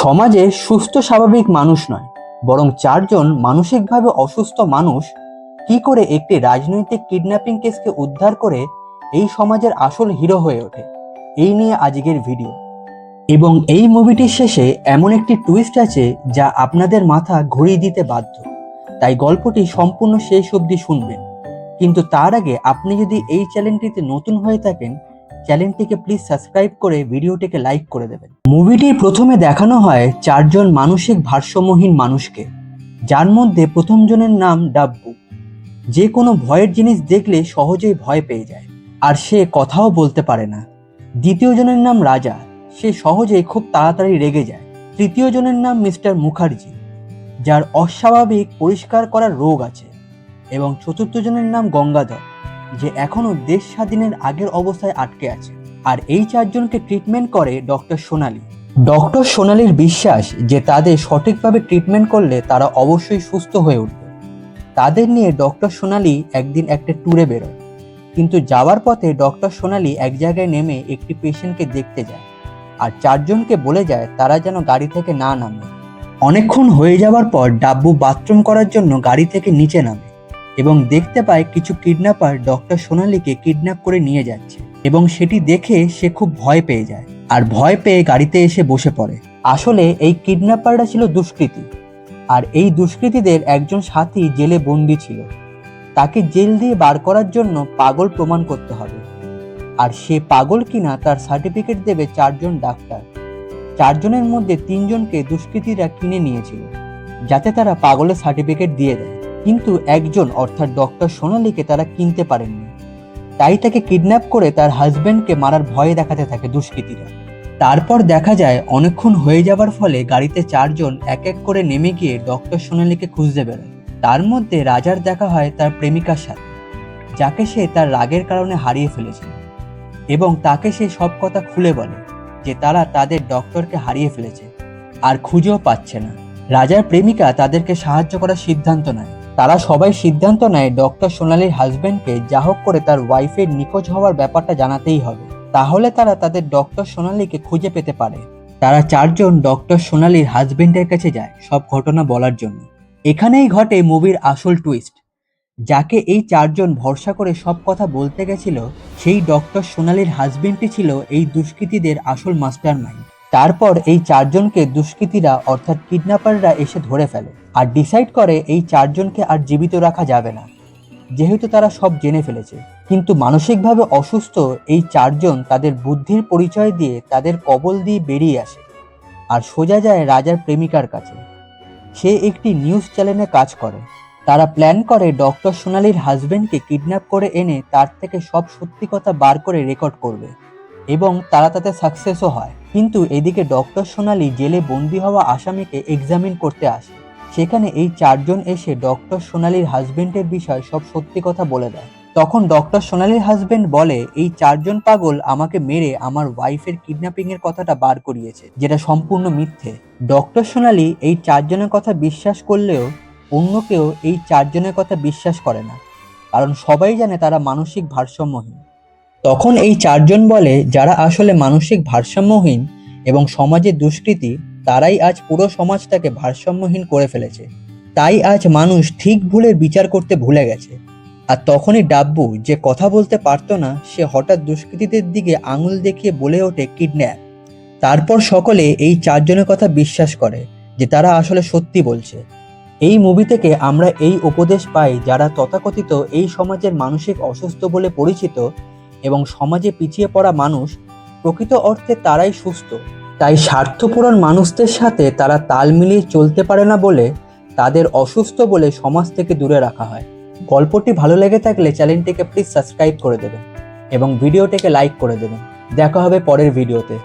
সমাজে সুস্থ স্বাভাবিক মানুষ নয়, বরং চারজন মানসিকভাবে অসুস্থ মানুষ কি করে একটি রাজনৈতিক কিডন্যাপিং কেসকে উদ্ধার করে এই সমাজের আসল হিরো হয়ে ওঠে, এই নিয়ে আজকের ভিডিও। এবং এই মুভিটির শেষে এমন একটি টুইস্ট আছে যা আপনাদের মাথা ঘুরিয়ে দিতে বাধ্য। তাই গল্পটি সম্পূর্ণ শেষ অবধি শুনবেন। কিন্তু তার আগে আপনি যদি এই চ্যানেলটিতে নতুন হয়ে থাকেন, চ্যানেলটিকে প্লিজ সাবস্ক্রাইব করে ভিডিওটিকে লাইক করে দেবেন। মুভিটির প্রথমে দেখানো হয় চারজন মানসিক ভারসাম্যহীন মানুষকে, যার মধ্যে প্রথম জনের নাম ডাব্বু, যে কোনো ভয়ের জিনিস দেখলে সহজেই ভয় পেয়ে যায় আর সে কথাও বলতে পারে না। দ্বিতীয় জনের নাম রাজা, সে সহজেই খুব তাড়াতাড়ি রেগে যায়। তৃতীয় জনের নাম মিস্টার মুখার্জি, যার অস্বাভাবিক পরিষ্কার করার রোগ আছে। এবং চতুর্থ জনের নাম গঙ্গাধর, যে এখনো দেশ স্বাধীনের আগের অবস্থায় আটকে আছে। আর এই চারজনকে ট্রিটমেন্ট করে ডক্টর সোনালি। ডক্টর সোনালির বিশ্বাস যে তাদের সঠিকভাবে ট্রিটমেন্ট করলে তারা অবশ্যই সুস্থ হয়ে উঠবে। তাদের নিয়ে ডক্টর সোনালি একদিন একটা ট্যুরে বেরোয়, কিন্তু যাওয়ার পথে ডক্টর সোনালি এক জায়গায় নেমে একটি পেশেন্টকে দেখতে যায় আর চারজনকে বলে যায় তারা যেন গাড়ি থেকে না নামে। অনেকক্ষণ হয়ে যাওয়ার পর ডাব্বু বাথরুম করার জন্য গাড়ি থেকে নিচে নামে এবং দেখতে পায় কিছু কিডন্যাপার ডক্টর সোনালিকে কিডন্যাপ করে নিয়ে যাচ্ছে। এবং সেটি দেখে সে খুব ভয় পেয়ে যায় আর ভয় পেয়ে গাড়িতে এসে বসে পড়ে। আসলে এই কিডন্যাপাররা ছিল দুষ্কৃতী, আর এই দুষ্কৃতীদের একজন সাথী জেলে বন্দি ছিল। তাকে জেল দিয়ে বার করার জন্য পাগল প্রমাণ করতে হবে, আর সে পাগল কিনা তার সার্টিফিকেট দেবে চারজন ডাক্তার। চারজনের মধ্যে তিনজনকে দুষ্কৃতীরা কিনে নিয়েছিল যাতে তারা পাগলের সার্টিফিকেট দিয়ে দেয়, কিন্তু একজন অর্থাৎ ডক্টর সোনালিকে তারা কিনতে পারেননি। তাই তাকে কিডন্যাপ করে তার হাজবেন্ডকে মারার ভয় দেখাতে থাকে দুষ্কৃতীরা। তারপর দেখা যায় অনেকক্ষণ হয়ে যাবার ফলে গাড়িতে চারজন এক এক করে নেমে গিয়ে ডক্টর সোনালিকে খুঁজতে বেরোয়। তার মধ্যে রাজার দেখা হয় তার প্রেমিকার সাথে, যাকে সে তার রাগের কারণে হারিয়ে ফেলেছিল। এবং তাকে সে সব কথা খুলে বলে যে তারা তাদের ডক্টরকে হারিয়ে ফেলেছে আর খুঁজেও পাচ্ছে না। রাজার প্রেমিকা তাদেরকে সাহায্য করার সিদ্ধান্ত নেয়। তারা সবাই সিদ্ধান্ত নেয় ডক্টর সোনালির হাজবেন্ডকে যা হোক করে তার ওয়াইফের নিখোঁজ হওয়ার ব্যাপারটা জানাতেই হবে, তাহলে তারা তাদের ডক্টর সোনালিকে খুঁজে পেতে পারে। তারা চারজন ডক্টর সোনালির হাজবেন্ডের কাছে যায় সব ঘটনা বলার জন্য। এখানেই ঘটে মুভির আসল টুইস্ট। যাকে এই চারজন ভরসা করে সব কথা বলতে গেছিল, সেই ডক্টর সোনালির হাজবেন্ডটি ছিল এই দুষ্কৃতীদের আসল মাস্টার মাইন্ড। তারপর এই চারজনকে দুষ্কৃতীরা অর্থাৎ কিডন্যাপাররা এসে ধরে ফেলে আর ডিসাইড করে এই চারজনকে আর জীবিত রাখা যাবে না, যেহেতু তারা সব জেনে ফেলেছে। কিন্তু মানসিকভাবে অসুস্থ এই চারজন তাদের বুদ্ধির পরিচয় দিয়ে তাদের কবল দিয়ে বেরিয়ে আসে আর সোজা যায় রাজার প্রেমিকার কাছে। সে একটি নিউজ চ্যানেলে কাজ করে। তারা প্ল্যান করে ডক্টর সোনালির হাজবেন্ডকে কিডন্যাপ করে এনে তার থেকে সব সত্যি কথা বার করে রেকর্ড করবে, এবং তারা তাতে সাকসেসও হয়। কিন্তু এদিকে ডক্টর সোনালি জেলে বন্দি হওয়া আসামিকে এক্সামিন করতে আসে। সেখানে এই চারজন এসে ডক্টর সোনালির হাজবেন্ডের বিষয় সব সত্যি কথা বলে দেয়। তখন ডক্টর সোনালির হাজবেন্ড বলে এই চারজন পাগল আমাকে মেরে আমার ওয়াইফের কিডন্যাপিং এর কথাটা বার করিয়েছে, যেটা সম্পূর্ণ মিথ্যে। ডক্টর সোনালি এই চারজনের কথা বিশ্বাস করলেও অন্য কেউ এই চারজনের কথা বিশ্বাস করে না, কারণ সবাই জানে তারা মানসিক ভারসাম্যহীন। তখন এই চারজন বলে যারা আসলে মানসিক ভারসাম্যহীন এবং সমাজের দুষ্কৃতী, তারাই আজ পুরো সমাজটাকে ভারসাম্যহীন করে ফেলেছে। তাই আজ মানুষ ঠিক ভুলের বিচার করতে ভুলে গেছে। আর তখনই ডাব্বু, যে কথা বলতে পারতো না, সে হঠাৎ দুষ্কৃতীদের দিকে আঙুল দেখিয়ে বলে ওঠে কিডন্যাপ। তারপর সকলে এই চারজনের কথা বিশ্বাস করে যে তারা আসলে সত্যি বলছে। এই মুভি থেকে আমরা এই উপদেশ পাই, যারা তথাকথিত এই সমাজের মানসিক অসুস্থ বলে পরিচিত এবং সমাজে পিছিয়ে পড়া মানুষ, প্রকৃত অর্থে তারাই সুস্থ। তাই স্বার্থপূরণ মানুষদের সাথে তারা তাল মিলিয়ে চলতে পারে না বলে তাদের অসুস্থ বলে সমাজ থেকে দূরে রাখা হয়। গল্পটি ভালো লেগে থাকলে চ্যানেলটিকে প্লিজ সাবস্ক্রাইব করে দেবেন এবং ভিডিওটিকে লাইক করে দেবেন। দেখা হবে পরের ভিডিওতে।